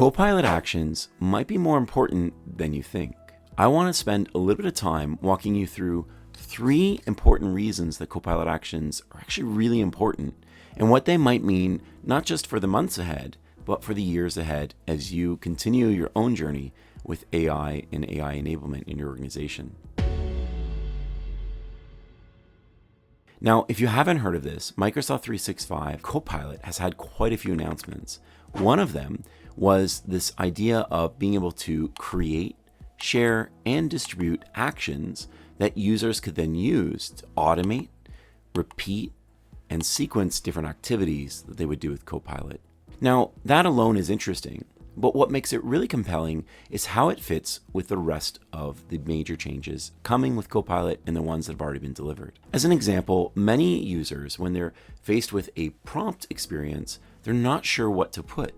Copilot Actions might be more important than you think. I want to spend a little bit of time walking you through 3 important reasons that Copilot Actions are actually really important and what they might mean not just for the months ahead, but for the years ahead as you continue your own journey with AI and AI enablement in your organization. Now, if you haven't heard of this, Microsoft 365 Copilot has had quite a few announcements. One of them was this idea of being able to create, share, and distribute actions that users could then use to automate, repeat, and sequence different activities that they would do with Copilot. Now, that alone is interesting, but what makes it really compelling is how it fits with the rest of the major changes coming with Copilot and the ones that have already been delivered. As an example, many users, when they're faced with a prompt experience, they're not sure what to put.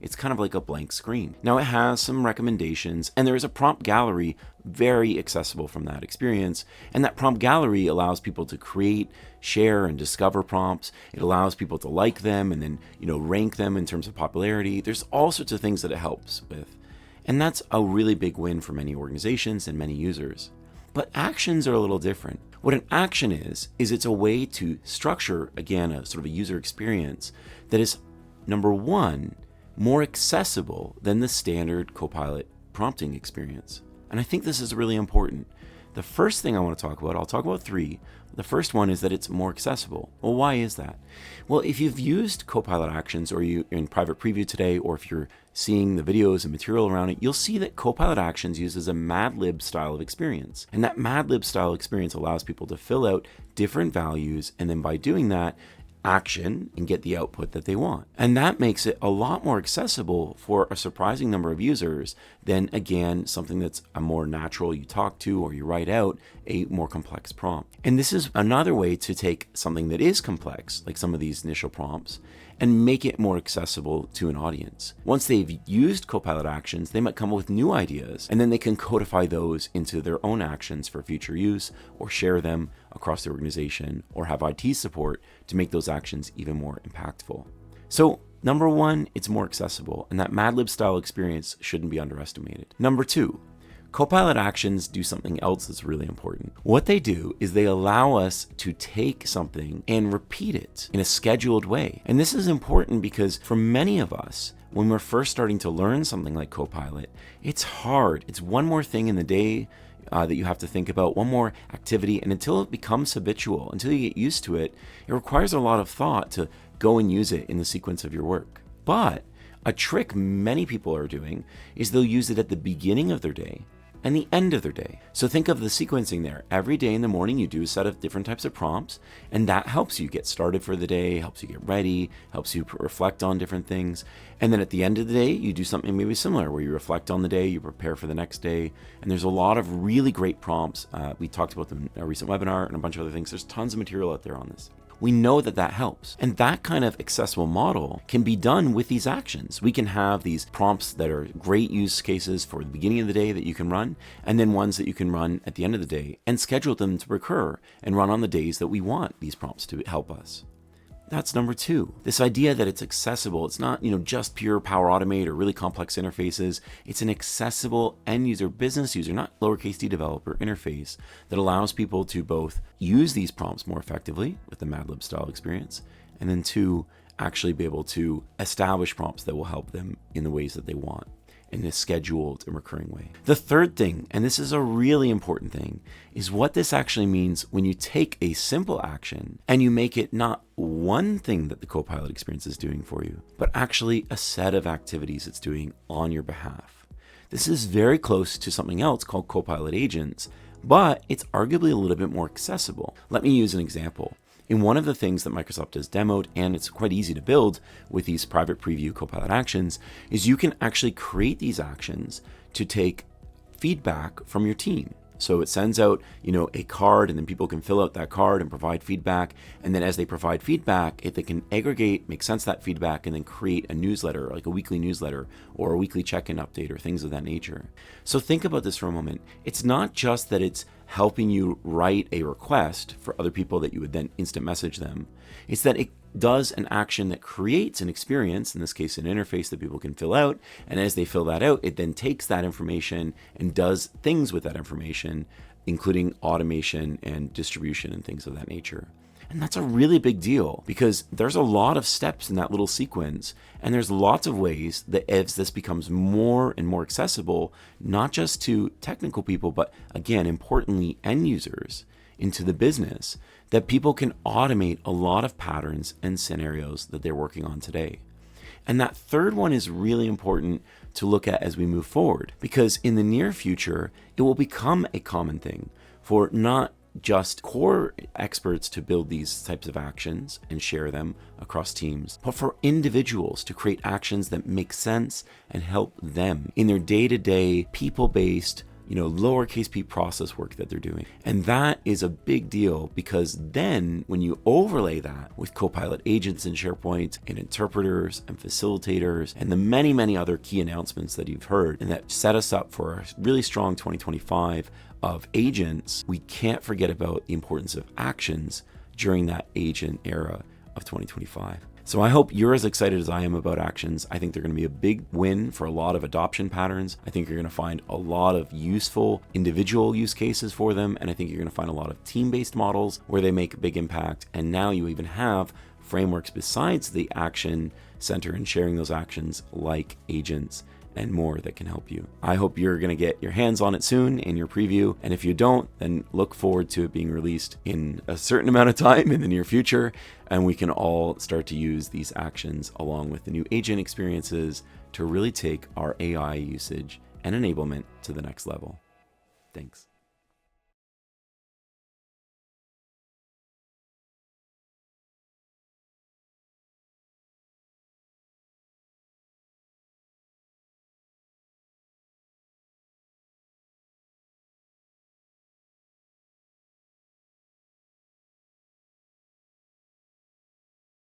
It's kind of like a blank screen. Now, it has some recommendations, and there is a prompt gallery very accessible from that experience. And that prompt gallery allows people to create, share, and discover prompts. It allows people to like them and then, rank them in terms of popularity. There's all sorts of things that it helps with. And that's a really big win for many organizations and many users. But actions are a little different. What an action is it's a way to structure, again, a sort of a user experience that is, number one, more accessible than the standard Copilot prompting experience. And I think this is really important. The first thing I want to talk about, I'll talk about 3. The first one is that it's more accessible. Well, why is that? Well, if you've used Copilot Actions or you're in private preview today, or if you're seeing the videos and material around it, you'll see that Copilot Actions uses a Mad Lib style of experience. And that Mad Lib style experience allows people to fill out different values, and then by doing that, action and get the output that they want. And that makes it a lot more accessible for a surprising number of users than, again, something that's a more natural, you talk to or you write out a more complex prompt. And this is another way to take something that is complex, like some of these initial prompts, and make it more accessible to an audience. Once they've used Copilot Actions, they might come up with new ideas, and then they can codify those into their own actions for future use, or share them across the organization, or have IT support to make those actions even more impactful. So, number 1, it's more accessible, and that Mad Lib style experience shouldn't be underestimated. Number 2, Copilot Actions do something else that's really important. What they do is they allow us to take something and repeat it in a scheduled way. And this is important because for many of us, when we're first starting to learn something like Copilot, it's hard. It's one more thing in the day that you have to think about, one more activity, and until it becomes habitual, until you get used to it, it requires a lot of thought to go and use it in the sequence of your work. But a trick many people are doing is they'll use it at the beginning of their day and the end of their day. So think of the sequencing there. Every day in the morning, you do a set of different types of prompts, and that helps you get started for the day, helps you get ready, helps you reflect on different things. And then at the end of the day, you do something maybe similar where you reflect on the day, you prepare for the next day. And there's a lot of really great prompts. We talked about them in a recent webinar and a bunch of other things. There's tons of material out there on this. We know that that helps. And that kind of accessible model can be done with these actions. We can have these prompts that are great use cases for the beginning of the day that you can run, and then ones that you can run at the end of the day, and schedule them to recur and run on the days that we want these prompts to help us. That's number 2. This idea that it's accessible. It's not, just pure Power Automate or really complex interfaces. It's an accessible end user, business user, not lowercase d developer interface that allows people to both use these prompts more effectively with the Mad Lib style experience, and then 2, actually be able to establish prompts that will help them in the ways that they want, in a scheduled and recurring way. The third thing, and this is a really important thing, is what this actually means when you take a simple action and you make it not one thing that the Copilot experience is doing for you, but actually a set of activities it's doing on your behalf. This is very close to something else called Copilot Agents, but it's arguably a little bit more accessible. Let me use an example. In one of the things that Microsoft has demoed, and it's quite easy to build with these private preview Copilot Actions, is you can actually create these actions to take feedback from your team. So it sends out, a card, and then people can fill out that card and provide feedback. And then as they provide feedback, if they can aggregate, make sense of that feedback, and then create a newsletter, like a weekly newsletter or a weekly check-in update or things of that nature. So think about this for a moment. It's not just that it's helping you write a request for other people that you would then instant message them. It's that it does an action that creates an experience, in this case, an interface that people can fill out. And as they fill that out, it then takes that information and does things with that information, including automation and distribution and things of that nature. And that's a really big deal because there's a lot of steps in that little sequence. And there's lots of ways that as this becomes more and more accessible, not just to technical people, but again, importantly, end users into the business, that people can automate a lot of patterns and scenarios that they're working on today. And that third one is really important to look at as we move forward, because in the near future, it will become a common thing for not just core experts to build these types of actions and share them across teams, but for individuals to create actions that make sense and help them in their day-to-day, people-based, lowercase p process work that they're doing. And that is a big deal because then when you overlay that with Copilot agents in SharePoint and interpreters and facilitators and the many, many other key announcements that you've heard and that set us up for a really strong 2025 of agents, we can't forget about the importance of actions during that agent era of 2025. So I hope you're as excited as I am about actions. I think they're going to be a big win for a lot of adoption patterns. I think you're going to find a lot of useful individual use cases for them. And I think you're going to find a lot of team-based models where they make a big impact. And now you even have frameworks besides the action center and sharing those actions like agents and more that can help you. I hope you're going to get your hands on it soon in your preview. And if you don't, then look forward to it being released in a certain amount of time in the near future. And we can all start to use these actions along with the new agent experiences to really take our AI usage and enablement to the next level. Thanks.